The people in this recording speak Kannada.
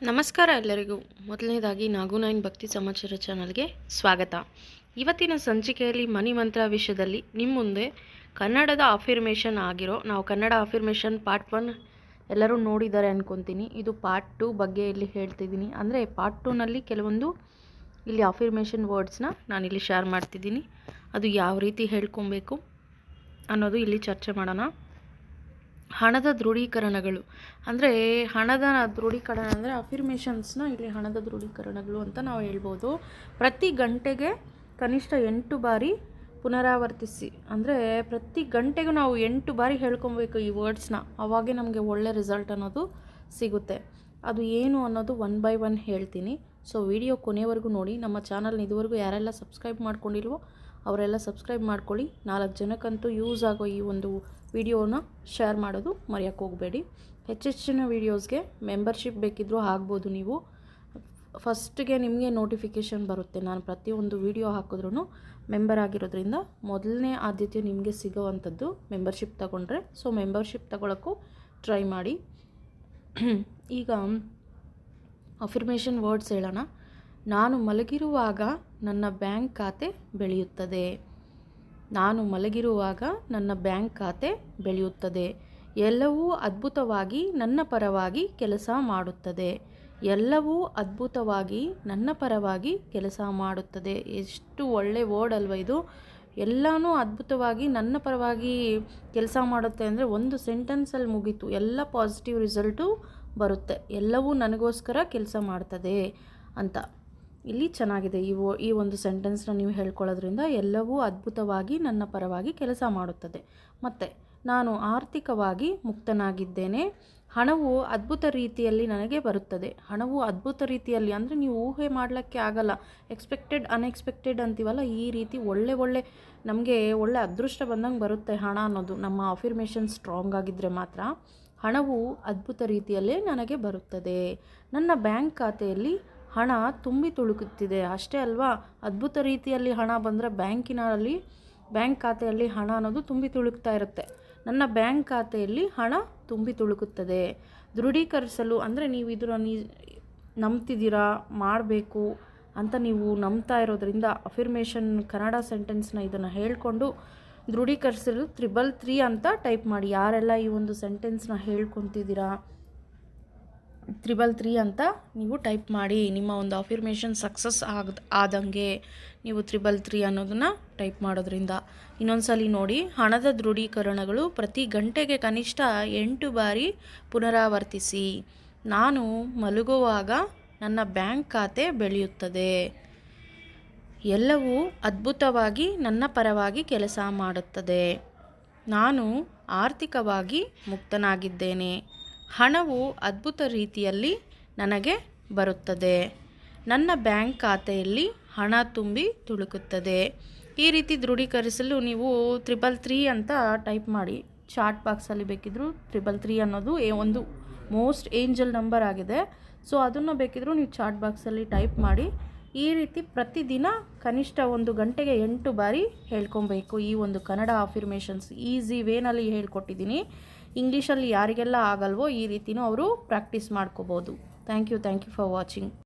ನಮಸ್ಕಾರ ಎಲ್ಲರಿಗೂ. ಮೊದಲನೇದಾಗಿ ನಾಗು9 ಭಕ್ತಿ ಸಮಾಚಾರ ಚಾನಲ್ಗೆ ಸ್ವಾಗತ. ಇವತ್ತಿನ ಸಂಚಿಕೆಯಲ್ಲಿ ಮನಿ ಮಂತ್ರ ವಿಷಯದಲ್ಲಿ ನಿಮ್ಮ ಮುಂದೆ ಕನ್ನಡದ ಅಫಿರ್ಮೇಷನ್ ಆಗಿರೋ, ನಾವು ಕನ್ನಡ ಅಫಿರ್ಮೇಷನ್ ಪಾರ್ಟ್ 1 ಎಲ್ಲರೂ ನೋಡಿದ್ದಾರೆ ಅಂದ್ಕೊತೀನಿ. ಇದು ಪಾರ್ಟ್ 2 ಬಗ್ಗೆ ಇಲ್ಲಿ ಹೇಳ್ತಿದ್ದೀನಿ. ಅಂದರೆ ಪಾರ್ಟ್ 2ನಲ್ಲಿ ಕೆಲವೊಂದು ಇಲ್ಲಿ ಅಫಿರ್ಮೇಷನ್ ವರ್ಡ್ಸ್ನ ನಾನಿಲ್ಲಿ ಶೇರ್ ಮಾಡ್ತಿದ್ದೀನಿ. ಅದು ಯಾವ ರೀತಿ ಹೇಳ್ಕೊಬೇಕು ಅನ್ನೋದು ಇಲ್ಲಿ ಚರ್ಚೆ ಮಾಡೋಣ. ಹಣದ ದೃಢೀಕರಣಗಳು ಅಂದರೆ ಹಣದ ದೃಢೀಕರಣ ಅಂದರೆ ಅಫಿರ್ಮೇಷನ್ಸ್ನ ಇಲ್ಲಿ ಹಣದ ದೃಢೀಕರಣಗಳು ಅಂತ ನಾವು ಹೇಳ್ಬೋದು. ಪ್ರತಿ ಗಂಟೆಗೆ ಕನಿಷ್ಠ 8 ಬಾರಿ ಪುನರಾವರ್ತಿಸಿ. ಅಂದರೆ ಪ್ರತಿ ಗಂಟೆಗೂ ನಾವು 8 ಬಾರಿ ಹೇಳ್ಕೊಬೇಕು ಈ ವರ್ಡ್ಸ್ನ. ಅವಾಗೇ ನಮಗೆ ಒಳ್ಳೆ ರಿಸಲ್ಟ್ ಅನ್ನೋದು ಸಿಗುತ್ತೆ. ಅದು ಏನು ಅನ್ನೋದು 1 by 1 ಹೇಳ್ತೀನಿ. ಸೊ ವಿಡಿಯೋ ಕೊನೆವರೆಗೂ ನೋಡಿ. ನಮ್ಮ ಚಾನಲ್ನ ಇದುವರೆಗೂ ಯಾರೆಲ್ಲ ಸಬ್ಸ್ಕ್ರೈಬ್ ಮಾಡ್ಕೊಂಡಿಲ್ವೋ ಅವರೆಲ್ಲ ಸಬ್ಸ್ಕ್ರೈಬ್ ಮಾಡ್ಕೊಳ್ಳಿ. 4 ಜನಕ್ಕಂತೂ ಯೂಸ್ ಆಗೋ ಈ ಒಂದು ವಿಡಿಯೋನ ಶೇರ್ ಮಾಡೋದು ಮರೆಯೋಕ್ಕೆ ಹೋಗಬೇಡಿ. ಹೆಚ್ಚಿನ ವೀಡಿಯೋಸ್ಗೆ ಮೆಂಬರ್ಶಿಪ್ ಬೇಕಿದ್ದರೂ ಆಗ್ಬೋದು. ನೀವು ಫಸ್ಟ್ಗೆ ನಿಮಗೆ ನೋಟಿಫಿಕೇಷನ್ ಬರುತ್ತೆ. ನಾನು ಪ್ರತಿಯೊಂದು ವಿಡಿಯೋ ಹಾಕಿದ್ರೂ ಮೆಂಬರ್ ಆಗಿರೋದ್ರಿಂದ ಮೊದಲನೇ ಆದ್ಯತೆ ನಿಮಗೆ ಸಿಗೋವಂಥದ್ದು ಮೆಂಬರ್ಶಿಪ್ ತಗೊಂಡ್ರೆ. ಸೊ ಮೆಂಬರ್ಶಿಪ್ ತಗೊಳ್ಳೋಕ್ಕೂ ಟ್ರೈ ಮಾಡಿ. ಈಗ ಅಫಿರ್ಮೇಷನ್ ವರ್ಡ್ಸ್ ಹೇಳೋಣ. ನಾನು ಮಲಗಿರುವಾಗ ನನ್ನ ಬ್ಯಾಂಕ್ ಖಾತೆ ಬೆಳೆಯುತ್ತದೆ. ನಾನು ಮಲಗಿರುವಾಗ ನನ್ನ ಬ್ಯಾಂಕ್ ಖಾತೆ ಬೆಳೆಯುತ್ತದೆ. ಎಲ್ಲವೂ ಅದ್ಭುತವಾಗಿ ನನ್ನ ಪರವಾಗಿ ಕೆಲಸ ಮಾಡುತ್ತದೆ. ಎಲ್ಲವೂ ಅದ್ಭುತವಾಗಿ ನನ್ನ ಪರವಾಗಿ ಕೆಲಸ ಮಾಡುತ್ತದೆ. ಎಷ್ಟು ಒಳ್ಳೆ ವರ್ಡ್ ಅಲ್ವ ಇದು. ಎಲ್ಲನೂ ಅದ್ಭುತವಾಗಿ ನನ್ನ ಪರವಾಗಿ ಕೆಲಸ ಮಾಡುತ್ತೆ ಅಂದರೆ ಒಂದು ಸೆಂಟೆನ್ಸಲ್ಲಿ ಮುಗೀತು. ಎಲ್ಲ ಪಾಸಿಟಿವ್ ರಿಸಲ್ಟು ಬರುತ್ತೆ. ಎಲ್ಲವೂ ನನಗೋಸ್ಕರ ಕೆಲಸ ಮಾಡ್ತದೆ ಅಂತ ಇಲ್ಲಿ ಚೆನ್ನಾಗಿದೆ. ಈ ಒಂದು ಸೆಂಟೆನ್ಸ್ನ ನೀವು ಹೇಳ್ಕೊಳ್ಳೋದ್ರಿಂದ ಎಲ್ಲವೂ ಅದ್ಭುತವಾಗಿ ನನ್ನ ಪರವಾಗಿ ಕೆಲಸ ಮಾಡುತ್ತದೆ. ಮತ್ತು ನಾನು ಆರ್ಥಿಕವಾಗಿ ಮುಕ್ತನಾಗಿದ್ದೇನೆ. ಹಣವು ಅದ್ಭುತ ರೀತಿಯಲ್ಲಿ ನನಗೆ ಬರುತ್ತದೆ. ಹಣವು ಅದ್ಭುತ ರೀತಿಯಲ್ಲಿ ಅಂದರೆ ನೀವು ಊಹೆ ಮಾಡಲಿಕ್ಕೆ ಆಗಲ್ಲ. ಎಕ್ಸ್ಪೆಕ್ಟೆಡ್ ಅನ್ಎಕ್ಸ್ಪೆಕ್ಟೆಡ್ ಅಂತೀವಲ್ಲ, ಈ ರೀತಿ ಒಳ್ಳೆ ನಮಗೆ ಒಳ್ಳೆ ಅದೃಷ್ಟ ಬಂದಂಗೆ ಬರುತ್ತೆ ಹಣ ಅನ್ನೋದು. ನಮ್ಮ ಅಫಿರ್ಮೇಷನ್ ಸ್ಟ್ರಾಂಗ್ ಆಗಿದ್ದರೆ ಮಾತ್ರ ಹಣವು ಅದ್ಭುತ ರೀತಿಯಲ್ಲೇ ನನಗೆ ಬರುತ್ತದೆ. ನನ್ನ ಬ್ಯಾಂಕ್ ಖಾತೆಯಲ್ಲಿ ಹಣ ತುಂಬಿ ತುಳುಕುತ್ತಿದೆ. ಅಷ್ಟೇ ಅಲ್ವಾ, ಅದ್ಭುತ ರೀತಿಯಲ್ಲಿ ಹಣ ಬಂದರೆ ಬ್ಯಾಂಕ್ ಖಾತೆಯಲ್ಲಿ ಹಣ ಅನ್ನೋದು ತುಂಬಿ ತುಳುಕ್ತಾ ಇರುತ್ತೆ. ನನ್ನ ಬ್ಯಾಂಕ್ ಖಾತೆಯಲ್ಲಿ ಹಣ ತುಂಬಿ ತುಳುಕುತ್ತದೆ. ದೃಢೀಕರಿಸಲು ಅಂದರೆ ನೀವು ಇದನ್ನು ನಂಬ್ತಿದ್ದೀರಾ, ಮಾಡಬೇಕು ಅಂತ ನೀವು ನಂಬ್ತಾ ಇರೋದ್ರಿಂದ ಅಫಿರ್ಮೇಷನ್ ಕನ್ನಡ ಸೆಂಟೆನ್ಸ್ನ ಇದನ್ನು ಹೇಳಿಕೊಂಡು ದೃಢೀಕರಿಸಲು 333 ಅಂತ ಟೈಪ್ ಮಾಡಿ. ಯಾರೆಲ್ಲ ಈ ಒಂದು ಸೆಂಟೆನ್ಸ್ನ ಹೇಳ್ಕೊತಿದ್ದೀರಾ 333 ಅಂತ ನೀವು ಟೈಪ್ ಮಾಡಿ. ನಿಮ್ಮ ಒಂದು ಅಫಿರ್ಮೇಷನ್ ಸಕ್ಸಸ್ ಆದಂಗೆ ನೀವು 333 ಅನ್ನೋದನ್ನು ಟೈಪ್ ಮಾಡೋದ್ರಿಂದ. ಇನ್ನೊಂದ್ಸಲಿ ನೋಡಿ. ಹಣದ ದೃಢೀಕರಣಗಳು ಪ್ರತಿ ಗಂಟೆಗೆ ಕನಿಷ್ಠ 8 ಬಾರಿ ಪುನರಾವರ್ತಿಸಿ. ನಾನು ಮಲಗುವಾಗ ನನ್ನ ಬ್ಯಾಂಕ್ ಖಾತೆ ಬೆಳೆಯುತ್ತದೆ. ಎಲ್ಲವೂ ಅದ್ಭುತವಾಗಿ ನನ್ನ ಪರವಾಗಿ ಕೆಲಸ ಮಾಡುತ್ತದೆ. ನಾನು ಆರ್ಥಿಕವಾಗಿ ಮುಕ್ತನಾಗಿದ್ದೇನೆ. ಹಣವು ಅದ್ಭುತ ರೀತಿಯಲ್ಲಿ ನನಗೆ ಬರುತ್ತದೆ. ನನ್ನ ಬ್ಯಾಂಕ್ ಖಾತೆಯಲ್ಲಿ ಹಣ ತುಂಬಿ ತುಳುಕುತ್ತದೆ. ಈ ರೀತಿ ದೃಢೀಕರಿಸಲು ನೀವು 333 ಅಂತ ಟೈಪ್ ಮಾಡಿ. ಚಾಟ್ ಬಾಕ್ಸಲ್ಲಿ ಬೇಕಿದ್ದರೂ 333 ಅನ್ನೋದು ಒಂದು ಮೋಸ್ಟ್ ಏಂಜಲ್ ನಂಬರ್ ಆಗಿದೆ. ಸೊ ಅದನ್ನು ಬೇಕಿದ್ದರೂ ನೀವು ಚಾಟ್ ಬಾಕ್ಸಲ್ಲಿ ಟೈಪ್ ಮಾಡಿ. ಈ ರೀತಿ ಪ್ರತಿದಿನ ಕನಿಷ್ಠ 1 ಗಂಟೆಗೆ 8 ಬಾರಿ ಹೇಳ್ಕೊಬೇಕು. ಈ ಒಂದು ಕನ್ನಡ ಅಫಿರ್ಮೇಷನ್ಸ್ ಈಸಿ ವೇನಲ್ಲಿ ಹೇಳ್ಕೊಟ್ಟಿದ್ದೀನಿ. ಇಂಗ್ಲೀಷಲ್ಲಿ ಯಾರಿಗೆಲ್ಲ ಆಗಲ್ವೋ ಈ ರೀತಿನೂ ಅವರು ಪ್ರಾಕ್ಟೀಸ್ ಮಾಡ್ಕೋಬೋದು. Thank you for watching.